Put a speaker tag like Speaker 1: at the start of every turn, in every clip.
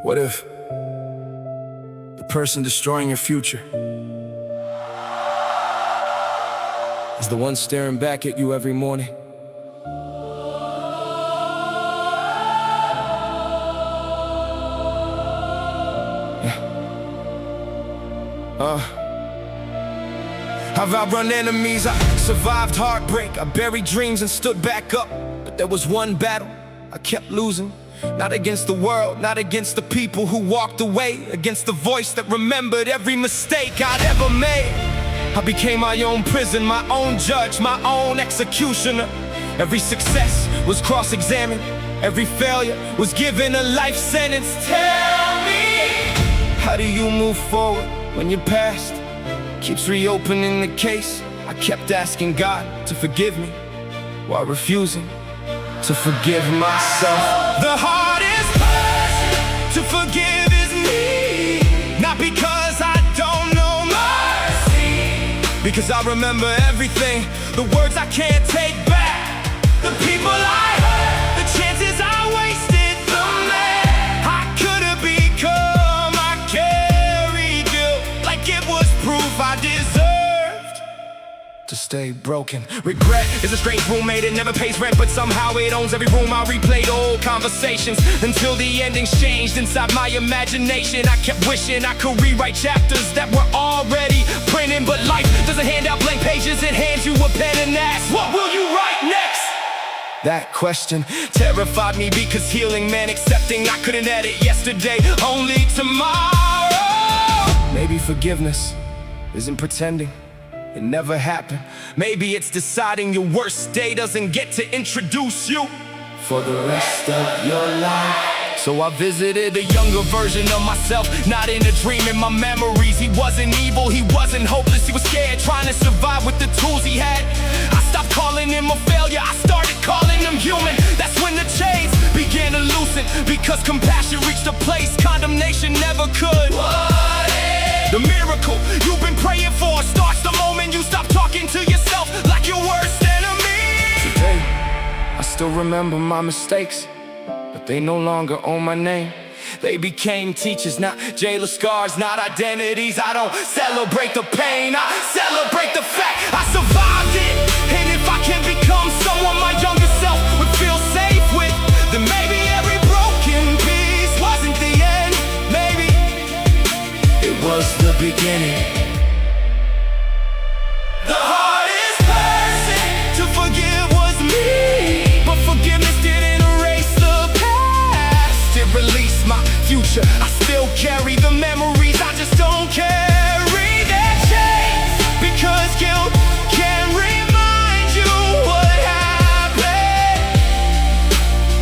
Speaker 1: What if the person destroying your future is the one staring back at you every morning? I've outrun enemies, I survived heartbreak, I buried dreams and stood back up. But there was one battle I kept losing. Not against the world, not against the people who walked away, against the voice that remembered every mistake I'd ever made. I became my own prison, my own judge, my own executioner. Every success was cross-examined, every failure was given a life sentence. Tell me, how do you move forward when your past keeps reopening the case? I kept asking God to forgive me while refusing to forgive myself. The hardest person to forgive is me. Not because I don't know mercy, because I remember everything, the words I can't take back, the people I hurt, the chances I wasted, the man I could have become. I carry guilt like it was proof I deserved to stay broken. Regret is a strange roommate, it never pays rent, but somehow it owns every room. I replayed old conversations until the endings changed inside my imagination. I kept wishing I could rewrite chapters that were already printed, but life doesn't hand out blank pages, it hands you a pen and asks, what will you write next? That question terrified me because healing meant accepting I couldn't edit yesterday, only tomorrow. Maybe forgiveness isn't pretending it never happened. Maybe it's deciding your worst day doesn't get to introduce you for the rest of your life. So I visited a younger version of myself, not in a dream, in my memories. He wasn't evil, he wasn't hopeless, he was scared, trying to survive with the tools he had. I stopped calling him a failure, I started calling him human. That's when the chains began to loosen, because compassion reached a place condemnation never could. The miracle you've been praying for starts the moment you stop talking to yourself like your worst enemy. Today, I still remember my mistakes, but they no longer own my name. They became teachers, not jailer scars, not identities. I don't celebrate the pain, I celebrate the fact I survived it. And if I can become someone my younger self would feel safe with, then maybe every broken piece wasn't the end. Maybe it was the beginning. The hardest person to forgive was me, but forgiveness didn't erase the past. It released my future. I still carry the memories, I just don't carry their chains, because guilt can remind you what happened,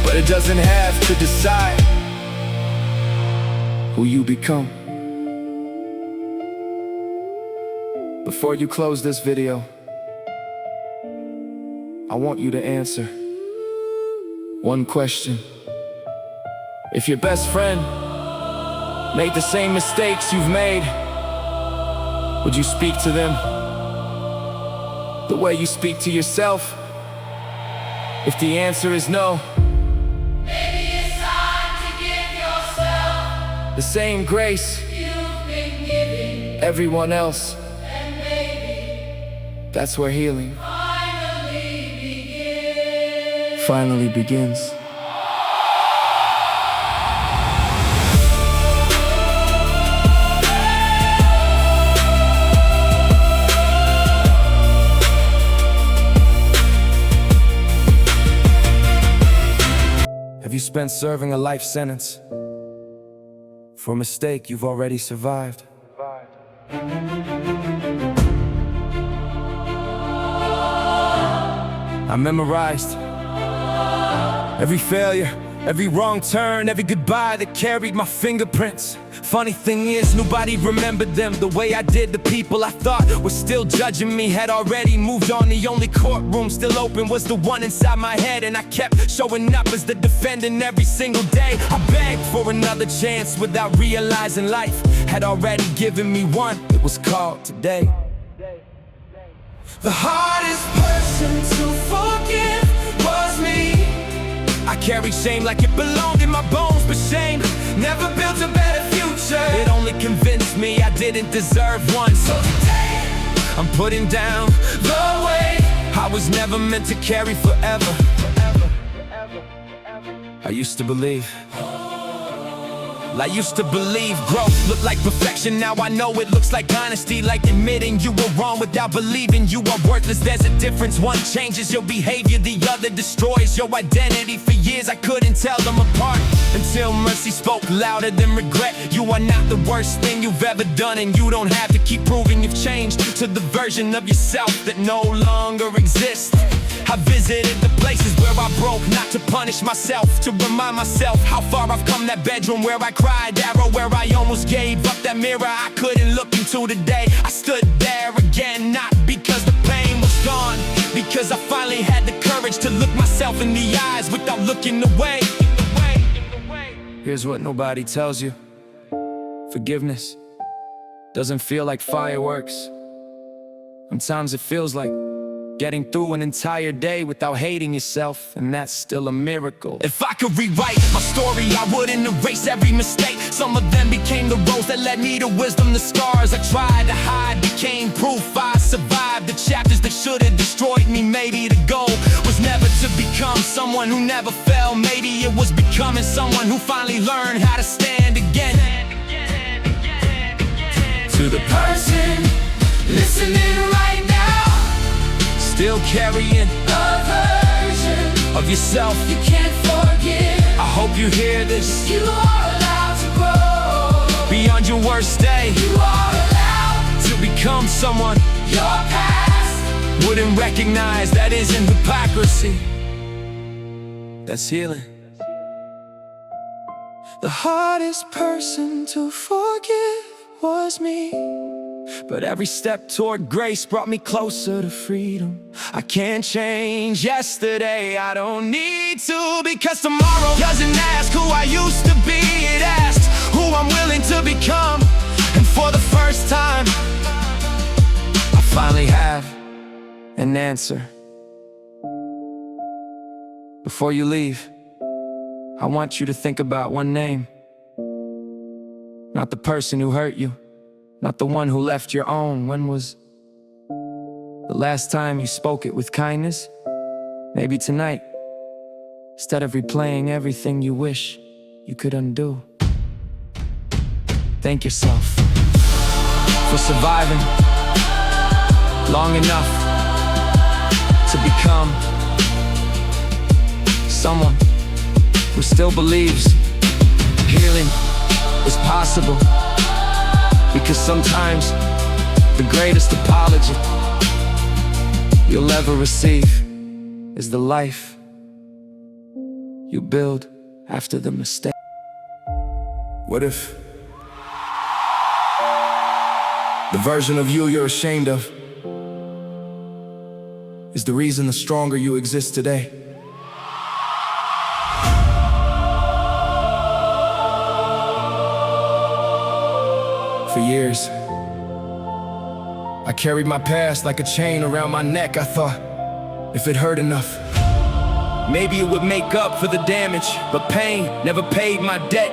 Speaker 1: but it doesn't have to decide who you become. Before you close this video, I want you to answer one question. If your best friend made the same mistakes you've made, would you speak to them the way you speak to yourself? If the answer is no, maybe it's time to give yourself the same grace you've been giving everyone else. That's where healing finally begins. Have you spent serving a life sentence for a mistake you've already survived? I memorized every failure, every wrong turn, every goodbye that carried my fingerprints. Funny thing is, nobody remembered them the way I did. The people I thought were still judging me had already moved on. The only courtroom still open was the one inside my head, and I kept showing up as the defendant every single day. I begged for another chance without realizing life had already given me one. It was called today. The hardest person to forgive was me. I I carried shame like it belonged in my bones, but shame never built a better future. It only convinced me I didn't deserve one. So today, I'm putting down the weight I was never meant to carry forever. I used to believe growth looked like perfection. Now I know it looks like honesty, like admitting you were wrong without believing you are worthless. There's a difference. One changes your behavior, the other destroys your identity. For years I couldn't tell them apart, until mercy spoke louder than regret. You are not the worst thing you've ever done, and you don't have to keep proving you've changed to the version of yourself that no longer exists. I visited the places where I broke, not to punish myself, to remind myself how far I've come. That bedroom where I cried, arrow where I almost gave up, that mirror I couldn't look into today. I stood there again, not because the pain was gone, because I finally had the courage to look myself in the eyes without looking away. Here's what nobody tells you: forgiveness doesn't feel like fireworks. Sometimes it feels like getting through an entire day without hating yourself, and that's still a miracle. If I could rewrite my story, I wouldn't erase every mistake. Some of them became the roads that led me to wisdom. The scars I tried to hide became proof I survived. The chapters that should have destroyed me. Maybe the goal was never to become someone who never fell. Maybe it was becoming someone who finally learned how to stand again. To the person listening right now, still carrying a version of yourself you can't forgive, I hope you hear this. You are allowed to grow beyond your worst day. You are allowed to become someone your past wouldn't recognize. That isn't hypocrisy, that's healing. The hardest person to forgive was me, but every step toward grace brought me closer to freedom. I can't change yesterday, I don't need to, because tomorrow doesn't ask who I used to be. It asks who I'm willing to become. And for the first time, I finally have an answer. Before you leave, I want you to think about one name. Not the person who hurt you, not the one who left your own. When was the last time you spoke it with kindness? Maybe tonight, instead of replaying everything you wish you could undo. Thank yourself for surviving long enough to become someone who still believes healing is possible. Because sometimes the greatest apology you'll ever receive is the life you build after the mistake. What if the version of you you're ashamed of is the reason the stronger you exist today? For years, I carried my past like a chain around my neck. I thought if it hurt enough, maybe it would make up for the damage. But pain never paid my debt.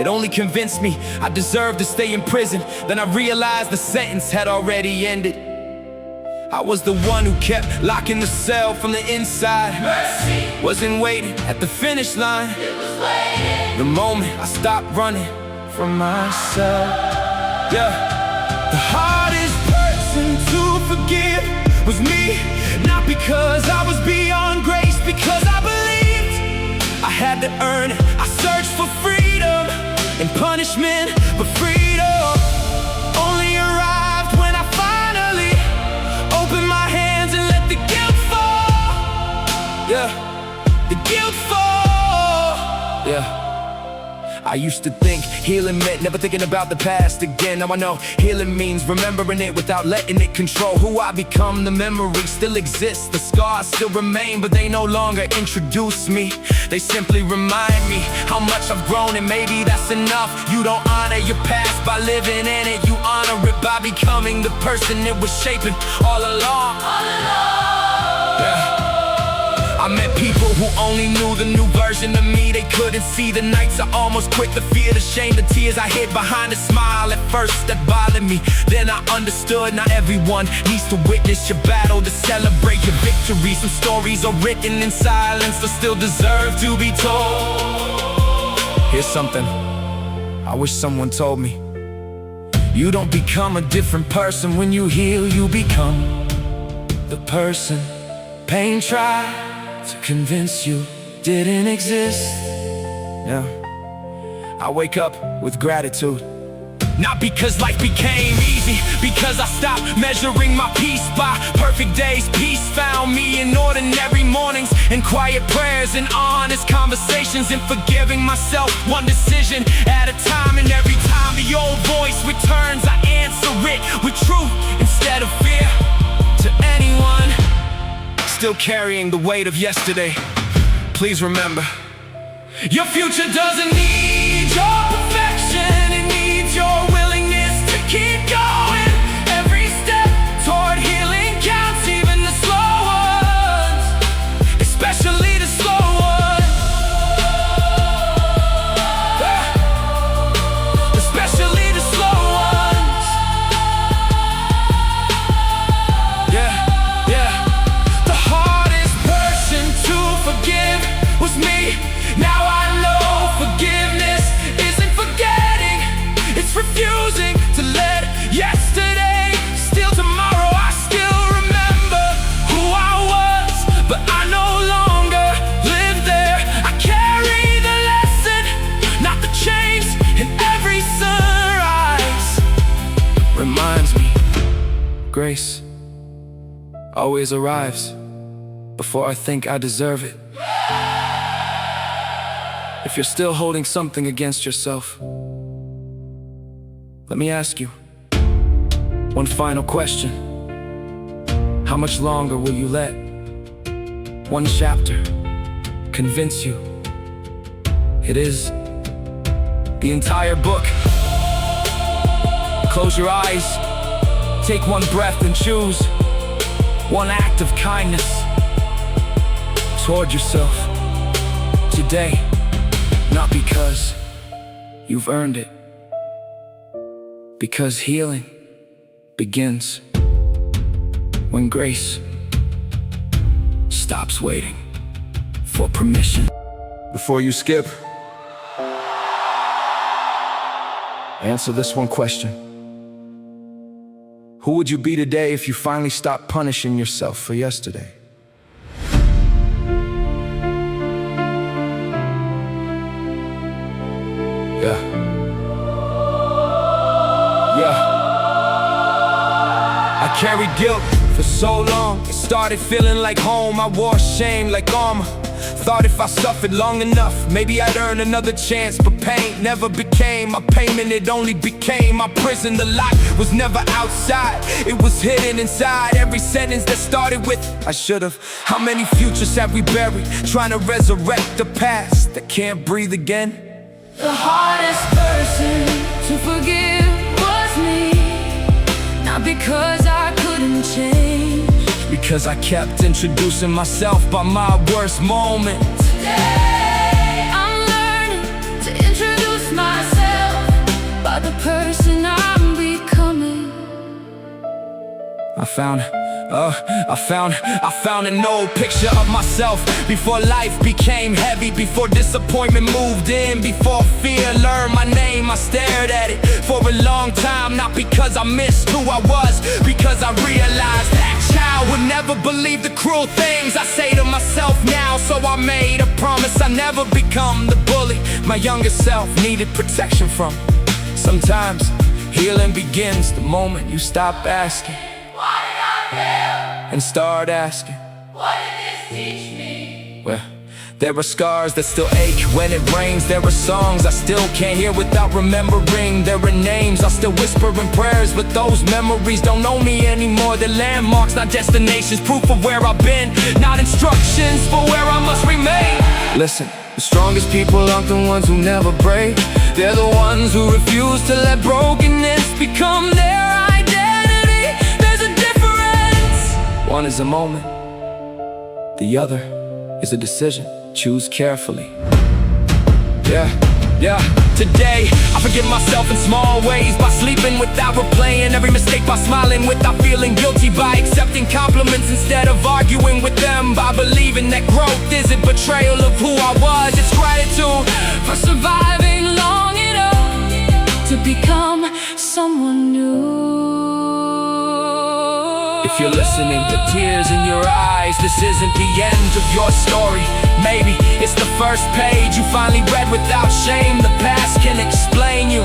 Speaker 1: It only convinced me I deserved to stay in prison. Then I realized the sentence had already ended. I was the one who kept locking the cell from the inside. Mercy wasn't waiting at the finish line. It was waiting the moment I stopped running from myself. Yeah, the hardest person to forgive was me. Not because I was beyond grace, because I believed I had to earn it. I searched for freedom and punishment, but freedom only arrived when I finally opened my hands and let the guilt fall. Yeah, the guilt fall. Yeah, I used to think healing meant never thinking about the past again. Now I know healing means remembering it without letting it control who I become. The memory still exists, the scars still remain, but they no longer introduce me. They simply remind me how much I've grown, and maybe that's enough. You don't honor your past by living in it, you honor it by becoming the person it was shaping all along. Yeah. I met people who only knew the new version of me. They couldn't see the nights I almost quit, the fear, the shame, the tears I hid behind a smile. At first that bothered me, then I understood. Not everyone needs to witness your battle to celebrate your victory. Some stories are written in silence but still deserve to be told. Here's something I wish someone told me. You don't become a different person when you heal. You become the person pain tried to convince you didn't exist. Yeah, I wake up with gratitude. Not because life became easy, because I stopped measuring my peace by perfect days. Peace found me in ordinary mornings, in quiet prayers, and honest conversations, and forgiving myself one decision at a time. And every time the old voice returns, I answer it with truth instead of fear. To anyone still carrying the weight of yesterday, please remember, your future doesn't need your perfection. It needs your willingness to keep going. Every step toward healing counts, even the slow ones, especially the slow ones. Especially the slow ones. Yeah. The hardest person to forgive was me. Now I know forgiveness isn't forgetting, it's refusing to let yesterday steal tomorrow. I still remember who I was, but I no longer live there. I carry the lesson, not the chains, in every sunrise. Reminds me, grace always arrives before I think I deserve it. If you're still holding something against yourself, let me ask you one final question. How much longer will you let one chapter convince you it is the entire book? Close your eyes, take one breath, and choose one act of kindness toward yourself today. Not because you've earned it, because healing begins when grace stops waiting for permission. Before you skip, answer this one question. Who would you be today if you finally stopped punishing yourself for yesterday? Yeah. I carried guilt for so long, it started feeling like home. I wore shame like armor. Thought if I suffered long enough, maybe I'd earn another chance. But pain never became my payment, it only became my prison. The lock was never outside, it was hidden inside every sentence that started with I should've. How many futures have we buried, trying to resurrect the past that can't breathe again?
Speaker 2: The hardest person to forgive was me. Not because I couldn't change,
Speaker 1: because I kept introducing myself by my worst moment.
Speaker 2: Today I'm learning to introduce myself by the person I'm becoming.
Speaker 1: I found an old picture of myself before life became heavy, before disappointment moved in, before fear learned my name. I stared at it for a long time, not because I missed who I was, because I realized that child would never believe the cruel things I say to myself now. So I made a promise I'd never become the bully my younger self needed protection from. Sometimes healing begins the moment you stop asking,
Speaker 2: Why did I fail?
Speaker 1: and start asking,
Speaker 2: What did this teach me?
Speaker 1: well, there are scars that still ache when it rains. There are songs I still can't hear without remembering. There are names I still whisper in prayers, but those memories don't know me anymore. They're landmarks, not destinations, proof of where I've been, not instructions for where I must remain. Listen, the strongest people aren't the ones who never break. They're the ones who refuse to let brokenness become their identity. There's a difference. One is a moment, the other is a decision. Choose carefully. Yeah. Today, I forgive myself in small ways, by sleeping without replaying every mistake, by smiling without feeling guilty, by accepting compliments instead of arguing with them, by believing that growth isn't betrayal of who I was, it's gratitude
Speaker 2: for surviving long enough to become someone new.
Speaker 1: If you're listening, the tears in your eyes, this isn't the end of your story. Maybe it's the first page you finally read without shame. The past can explain you,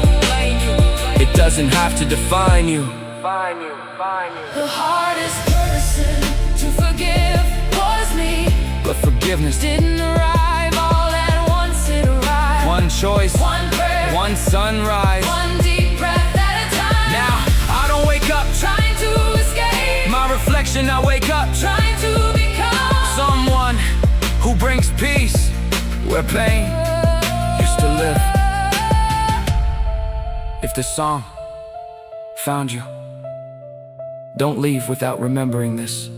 Speaker 1: it doesn't have to define you.
Speaker 2: The hardest person to forgive was me,
Speaker 1: but forgiveness
Speaker 2: didn't arrive all at once, it arrived.
Speaker 1: One choice,
Speaker 2: one prayer,
Speaker 1: one sunrise,
Speaker 2: one deep breath at a time.
Speaker 1: Now I don't wake up
Speaker 2: trying to escape
Speaker 1: my reflection, I wake up
Speaker 2: trying to become
Speaker 1: someone who brings peace where pain used to live. If this song found you, don't leave without remembering this.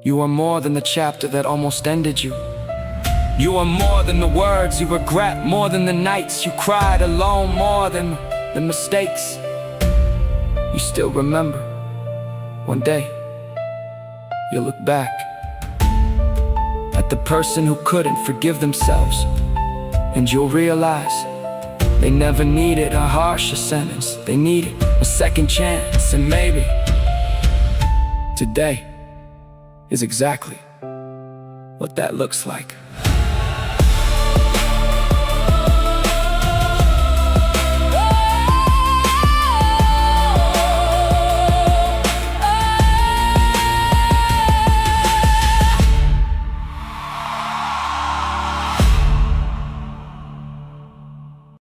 Speaker 1: You are more than the chapter that almost ended you. You are more than the words you regret, more than the nights you cried alone, more than the mistakes you still remember. One day, you'll look back at the person who couldn't forgive themselves, and you'll realize they never needed a harsher sentence. They needed a second chance, and maybe today is exactly what that looks like.